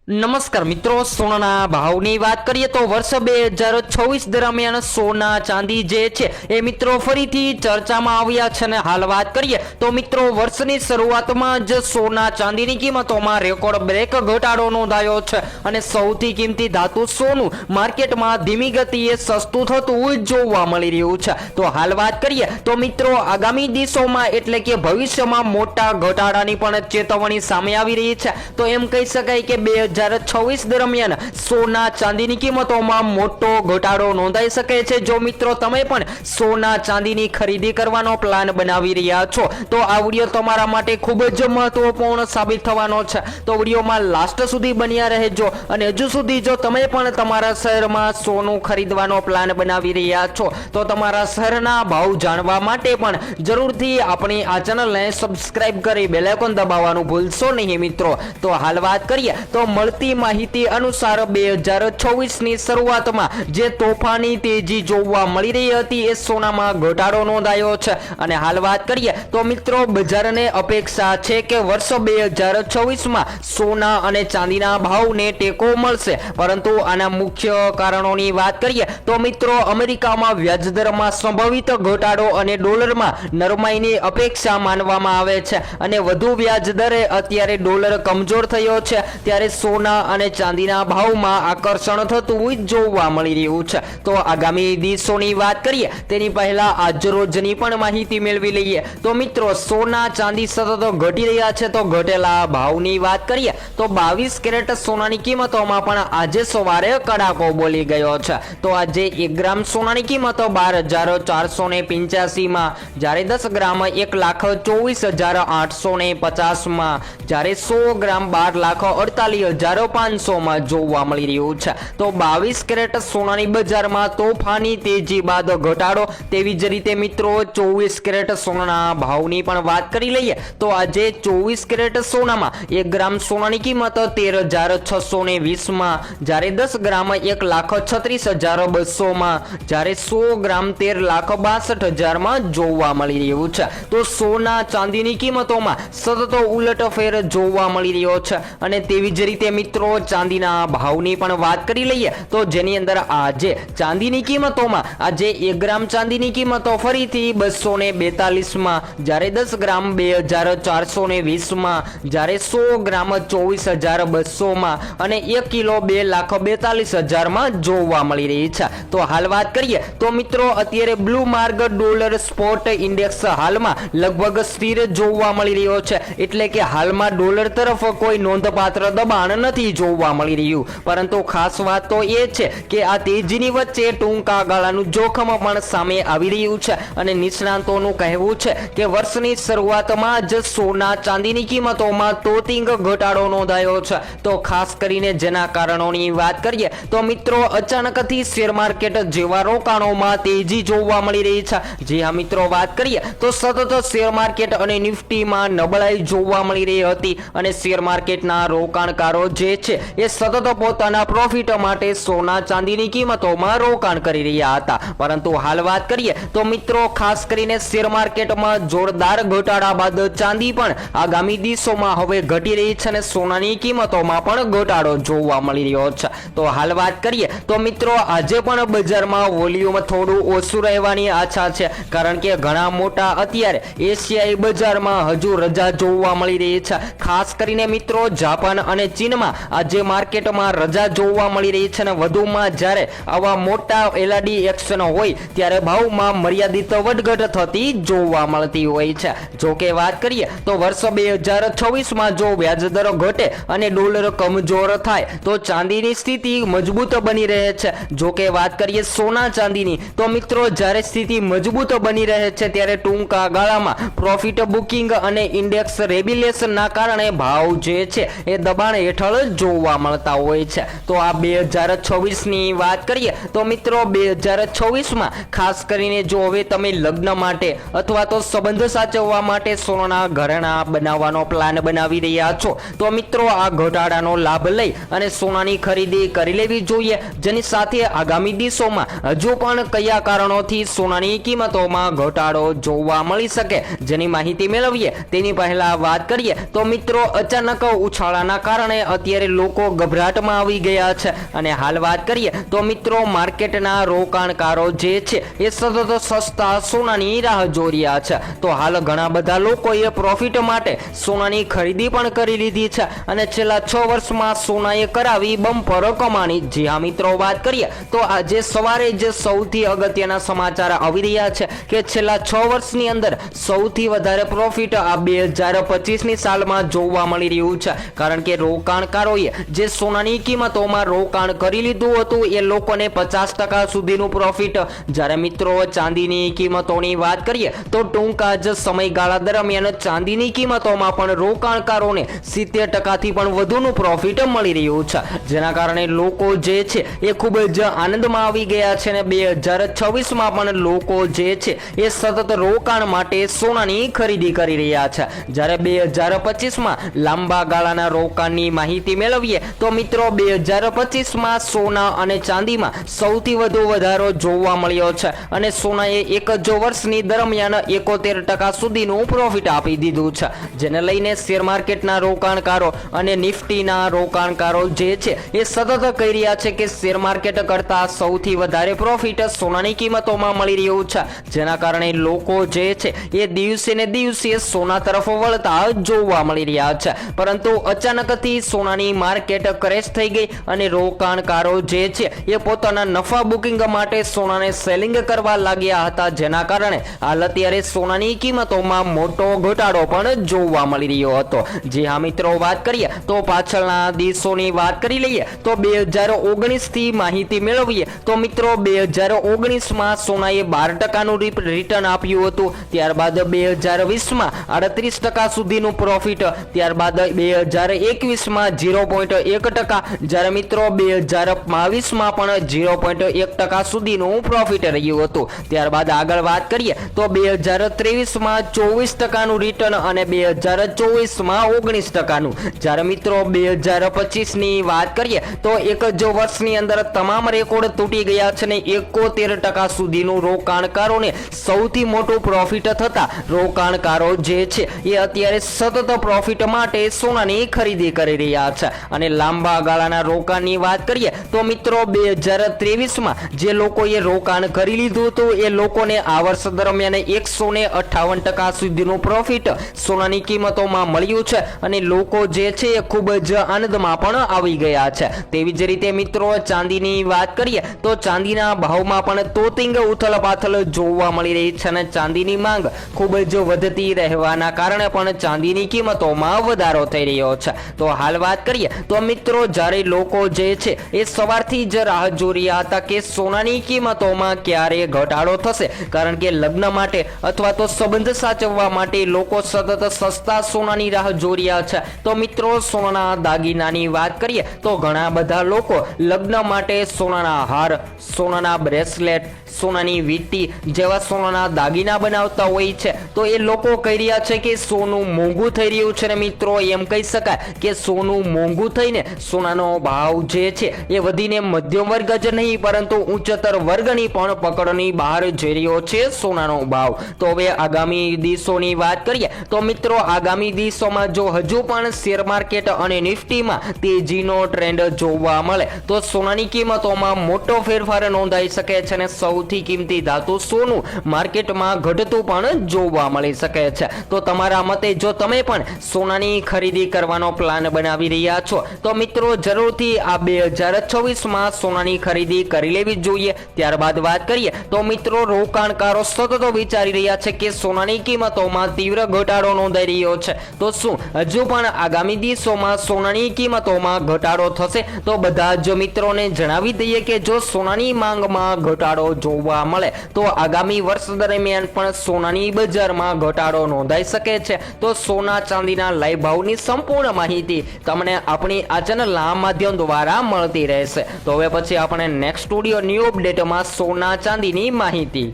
નમસ્કાર મિત્રો, સોનાના ભાવની વાત કરીએ તો વર્ષ 2026 દરમિયાન સોના ચાંદી જે છે એ મિત્રો ફરીથી ચર્ચામાં આવ્યા છે અને હાલ વાત કરીએ તો મિત્રો વર્ષની શરૂઆતમાં જ સોના ચાંદીની કિંમતોમાં રેકોર્ડ બ્રેક ઘટાડો નોંધાયો છે અને સૌથી કિંમતી ધાતુ સોનું માર્કેટમાં ધીમી ગતિએ સસ્તું થતું જોવા મળી રહ્યું છે। તો હાલ વાત કરીએ તો મિત્રો આગામી દિવસોમાં એટલે કે ભવિષ્યમાં મોટા ઘટાડાની પણ ચેતવણી સામે આવી રહી છે। તો એમ કહી શકાય કે 2026 દરમિયાન સોના ચાંદીની કિંમતોમાં મોટો ઘટાડો નોંધાઈ શકે છે। જો મિત્રો તમે પણ સોના ચાંદીની ખરીદી કરવાનો પ્લાન બનાવી રહ્યા છો તો આ વિડીયો તમારા માટે ખૂબ જ મહત્વપૂર્ણ સાબિત થવાનો છે। તો વિડીયોમાં લાસ્ટ સુધી બન્યા રહેજો અને હજુ સુધી જો તમે પણ તમારા શહેરમાં સોનું ખરીદવાનો પ્લાન બનાવી રહ્યા છો તો તમારા શહેરના ભાવ જાણવા માટે પણ જરૂરથી આપણી આ ચેનલને સબસ્ક્રાઇબ કરી બેલ આઇકોન દબાવવાનું ભૂલશો નહીં મિત્રો। તો હાલ વાત કરીએ તો મળતી માહિતી અનુસાર 2026 ની શરૂઆતમાં જે તોફાની તેજી જોવા મળી રહી હતી એ સોનામાં ઘટાડો નોંધાયો છે અને હાલ વાત કરીએ તો મિત્રો બજારને અપેક્ષા છે કે વર્ષ 2026 માં સોના અને ચાંદીના ભાવને ટેકો મળશે, પરંતુ આના મુખ્ય કારણોની વાત કરીએ તો મિત્રો અમેરિકામાં વ્યાજદરમાં સંભવિત ઘટાડો અને ડોલરમાં નરમાઈની અપેક્ષા માનવામાં આવે છે અને વધુ વ્યાજ દરે અત્યારે ડોલર કમજોર થયો છે ત્યારે સોના અને ચાંદીના ભાવમાં આકર્ષણ થતું જોવા મળી રહ્યું છે। તો આગામી દિવસોની વાત કરીએ તેની પહેલા આજરોજની પણ માહિતી મેળવી લઈએ તો મિત્રો સોના ચાંદી સતત ઘટી રહ્યા છે। તો ઘટેલા ભાવની વાત કરીએ તો 22 કેરેટ સોનાની કિંમતોમાં પણ આજે સવારે કડાકો બોલી ગયો છે। તો આજે 1 ગ્રામ સોનાની કિંમત 12,485 માં, જ્યારે 10 ગ્રામ 1,24,850 માં, જ્યારે 100 ગ્રામ 12,48,500 માં જોવા મળી રહ્યું છે। તો 22 કેરેટ સોનાની બજારમાં તોફાની તેજી બાદ ઘટાડો, તેવી જ રીતે મિત્રો 24 કેરેટ સોનાના ભાવની પણ વાત કરી લઈએ તો આજે 24 કેરેટ સોનામાં 1 ગ્રામ સોનાની કિંમત 13,620 માં, જ્યારે 10 ગ્રામ 1,36,200 માં, જ્યારે 100 ગ્રામ 13,62,000 માં જોવા મળી રહ્યું છે। તો સોના ચાંદીની કિંમતોમાં સતત ઉલટફેર જોવા મળી રહ્યો છે અને તેવી જ રીતે મિત્રો ચાંદીના ભાવની પણ વાત કરી લઈએ તો જેની અંદર આજે ચાંદીની કિંમતોમાં આજે 1 ગ્રામ ચાંદીની કિંમતો ફરીથી 242 માં, જ્યારે 10 ગ્રામ 2,420 માં, જ્યારે 100 ગ્રામ 24,200 માં અને 1 કિલો 2,42,000 માં જોવા મળી રહી છે। તો હાલ વાત કરીએ તો મિત્રો અત્યારે blue mark dollar spot index હાલમાં લગભગ સ્થિર જોવા મળી રહ્યો છે, એટલે કે હાલમાં ડોલર તરફ કોઈ નોંધપાત્ર દબાણ નથી જોવા મળી રહ્યું, પરંતુ ખાસ વાત તો એ છે કે આ તેજીની વચ્ચે ટૂંકા ગાળાનું જોખમ પણ સામે આવી રહ્યું છે અને નિષ્ણાતોનું કહેવું છે કે વર્ષની શરૂઆતમાં જ સોના ચાંદીની કિંમતોમાં તોતિંગ ઘટાડો નોંધાયો છે। તો ખાસ કરીને જેના કારણોની વાત કરીએ તો મિત્રો અચાનકથી શેર માર્કેટ જેવા રોકાણોમાં તેજી જોવા મળી રહી છે। જે આ મિત્રો વાત કરીએ તો સતત શેર માર્કેટ અને નિફ્ટીમાં નબળાઈ જોવા મળી રહી હતી અને શેર માર્કેટના રોકાણકારો જે છે એ સતત પોતાના પ્રોફિટ માટે સોના ચાંદીની કિંમતોમાં રોકાણ કરી રહ્યા હતા, પરંતુ હાલ વાત કરીએ તો મિત્રો ખાસ કરીને શેર માર્કેટમાં જોરદાર ઘટાડા બાદ ચાંદી પણ આગામી દિવસોમાં હવે ઘટી રહી છે અને સોનાની કિંમતોમાં પણ ઘટાડો જોવા મળી રહ્યો છે। તો હાલ વાત કરીએ તો મિત્રો આજે પણ બજારમાં વોલ્યુમ થોડું ઓછું રહેવાની આશા છે, કારણ કે ઘણા મોટા અત્યારે એશિયાઈ બજારમાં હજુ રજા જોવા મળી રહી છે। ખાસ કરીને મિત્રો જાપાન અને ચીનમાં આજે માર્કેટમાં રજા જોવા મળી રહી છે અને વધુમાં જ્યારે આવા મોટા એલઆરડી એક્શન હોય ત્યારે ભાવમાં મર્યાદિત વધઘટ થતી જોવા મળતી હોય છે। જો કે વાત કરીએ તો વર્ષ 2026 માં જો વ્યાજદર ઘટે અને ડોલર કમજોર થાય તો ચાંદીની સ્થિતિ મજબૂત બની રહે છે। જો કે વાત કરીએ સોના ચાંદીની તો મિત્રો જ્યારે સ્થિતિ મજબૂત બની રહે છે ત્યારે ટૂંકા ગાળામાં પ્રોફિટ બુકિંગ અને ઇન્ડેક્સ રેગ્યુલેશનના કારણે ભાવ જે છે એ દબાણ હેઠળ જોવા મળતા હોય છે। તો આ 2026 ની વાત કરીએ તો મિત્રો 2026 માં ખાસ કરીને જો હવે તમે લગ્ન માટે અથવા તો સંબંધ સાચવવા માટે સોનાના ઘરેણા બનાવવાનો પ્લાન બનાવી રહ્યા છો તો મિત્રો આ ઘટાડાનો લાભ લઈ અને સોનાની ખરીદી કરી લેવી જોઈએ, જેની સાથે આગામી દિવસોમાં હજુ પણ કયા કારણોથી સોનાની કિંમતોમાં ઘટાડો જોવા મળી શકે જેની માહિતી મેળવીએ તેની પહેલા વાત કરીએ તો મિત્રો અચાનક ઉછાળાના કારણે અત્યારે લોકો ગભરાટમાં આવી ગયા છે અને હાલ વાત કરીએ તો મિત્રો માર્કેટના રોકાણકારો જે છે એ સતત સસ્તા સોનાની રાહ જોઈ રહ્યા છે. તો હાલ ઘણા બધા લોકોએ પ્રોફિટ માટે સોનાની ખરીદી પણ કરી લીધી છે અને છેલ્લા 6 વર્ષમાં સોનાએ કરાવી બમ્પર કમાણી. જી હા મિત્રો, વાત કરીએ તો આજે સવારે જે સૌથી અગત્યના સમાચાર આવી રહ્યા છે કે છેલ્લા 6 વર્ષની અંદર સૌથી વધારે પ્રોફિટ આ 2025ની સાલમાં જોવા મળી રહ્યું છે. કારણ કે રોકાણકારોએ જે સોનાની કિંમતોમાં રોકાણ કરી લીધું હતું એ લોકોને 50% સુધીનું પ્રોફિટ. જ્યારે મિત્રો ચાંદીની કિંમતોની વાત કરીએ તો ટૂંકા જ સમયગાળા દરમિયાન ચાંદીની કિંમતોમાં પણ રોકાણકારોને 70%થી પણ વધુનું પ્રોફિટ મળી રહ્યું છે. જેના કારણે લોકો જે છે એ ખૂબ જ આનંદમાં આવી ગયા છે અને 2026માં પણ લોકો જે છે એ સતત રોકાણ માટે સોનાની ખરીદી કરી રહ્યા છે. જ્યારે 2025માં લાંબા ગાળાના રોકાણની માહિતી મેળવીએ તો મિત્રો 2025માં સોના અને ચાંદીમાં સૌથી વધુ વધારો જોવા મળ્યો છે અને સોનાએ એક જ વર્ષની દરમિયાન 71% સુધીનું પ્રોફિટ આપી દીધું છે. જેને લઈને શેર માર્કેટના રોકાણકારો અને નિફ્ટીના રોકાણકારો જે છે એ સતત કહી રહ્યા છે કે શેર માર્કેટ કરતાં સૌથી વધારે પ્રોફિટ સોનાની કિંમતોમાં મળી રહ્યું છે. જેના કારણે લોકો જે છે એ દિવસે ને દિવસે સોના તરફ વળતા જોવા મળી રહ્યા છે. પરંતુ અચાનકથી સોનાની માર્કેટ ક્રેશ થઈ ગઈ અને રોકાણકારો જે છે એ પોતાના નફા બુકિંગ માટે સોનાને સેલિંગ કરવા લાગ્યા હતા. જેના કારણે હાલ અત્યારે સોનાની કિંમતોમાં મોટો ઘટાડો પણ જોવા મળી રહ્યો હતો. જી હા મિત્રો, વાત કરીએ તો પાછળના દિવસોની વાત કરી લઈએ તો 2019થી માહિતી મેળવીએ તો મિત્રો 2019માં સોનાએ 12%નું રિટર્ન આપ્યું હતું. ત્યારબાદ 2020માં 38% સુધીનું પ્રોફિટ. ત્યારબાદ 2021માં 0.1%. જ્યારે મિત્રો 2022માં પણ 0.1% સુધીનું પ્રોફિટ રહ્યું હતું. ત્યારબાદ આગળ વાત કરીએ તો 2023માં 24%નું રિટર્ન અને 2024માં 19%નું. જ્યારે મિત્રો 2025ની વાત કરીએ તો એક જ વર્ષની અંદર તમામ રેકોર્ડ તૂટી ગયા છે અને 71% સુધીનું રોકાણકારોને સૌથી મોટું પ્રોફિટ થતા રોકાણકારો જે છે એ અત્યારે સતત પ્રોફિટ માટે સોનાની ખરીદી કરી રહ્યા છે. અને લાંબા ગાળાના રોકાણની વાત કરીએ તો મિત્રો 2023માં જે લોકોએ રોકાણ કરી લીધું હતું એ લોકોને આ વર્ષ દરમિયાન 158% સુધીનું પ્રોફિટ સોનાની કિંમતોમાં મળ્યું છે અને લોકો જે છે એ ખૂબ જ આનંદમાં પણ આવી ગયા છે. તેવી જ રીતે મિત્રો ચાંદીની વાત કરીએ તો ચાંદીના ભાવમાં પણ તોતિંગ ઉથલપાથલ જોવા મળી રહી છે અને ચાંદીની માંગ ખૂબ જ વધતી રહેવાના કારણે પણ ચાંદીની કિંમતોમાં વધારો થઈ રહ્યો છે. તો હાલ વાત કરીએ તો મિત્રો જ્યારે લોકો જે છે એ સવારથી જ રાહ જોઈ રહ્યા હતા કે સોનાની કિંમતોમાં ક્યારે ઘટાડો થશે. કારણ કે લગ્ન માટે અથવા તો સંબંધ સાચવવા માટે લોકો સતત સસ્તા સોનાની રાહ જોઈ રહ્યા છે. તો મિત્રો સોનાના દાગીનાની વાત કરીએ તો ઘણા બધા લોકો લગ્ન માટે સોનાના હાર, સોનાના બ્રેસલેટ, સોનાની વીંટી જેવા સોનાના દાગીના બનાવતા હોય છે. તો એ લોકો કહી રહ્યા છે કે સોનું મોંઘું થઈ રહ્યું છે ને મિત્રો એમ કહી શકાય કે સોનું મોંઘું થઈને સોનાનો ભાવ જે છે એ વધીને મધ્યમ વર્ગ જ નહીં પરંતુ ઉચ્ચતર વર્ગની પણ પકડની બહાર જઈ રહ્યો છે સોનાનો ભાવ. તો હવે આગામી દિવસોની વાત કરીએ તો મિત્રો આગામી દિવસોમાં જો હજુ પણ શેર માર્કેટ અને નિફ્ટીમાં તેજીનો ટ્રેન્ડ જોવા મળે તો સોનાની કિંમતોમાં મોટો ફેરફાર નોંધાઈ શકે છે અને સૌથી કિંમતી ધાતુ સોનું માર્કેટમાં ઘટતું પણ જોવા મળી શકે છે. તો તમારા મતે જો તમે પણ સોનાની ખરીદી કરવાનો પ્લાન બનાવી રહ્યા છો તો મિત્રો જરૂરથી આ 2026માં સોનાની ખરીદી કરી લેવી જોઈએ. ત્યારબાદ વાત કરીએ તો મિત્રો રોકાણકારો સતત વિચારી રહ્યા છે કે સોનાની કિંમતોમાં તીવ્ર ઘટાડો નોંધાઈ રહ્યો છે. તો શું હજુ પણ આગામી દિવસોમાં સોનાની કિંમતોમાં ઘટાડો થશે? તો બધા જ મિત્રોને જણાવી દઈએ કે જો સોનાની માંગમાં ઘટાડો જોવા મળે તો આગામી વર્ષ દરમિયાન પણ સોનાની બજારમાં ઘટાડો નોંધાઈ શકે છે. તો સોના ચાંદીના લાઈવ ભાવની સંપૂર્ણ માહિતી તમને આપણી આ ચેનલના માધ્યમ દ્વારા મળતી રહેશે. તો હવે પછી આપણે નેક્સ્ટ સ્ટુડિયો ન્યૂ અપડેટમાં સોના ચાંદીની માહિતી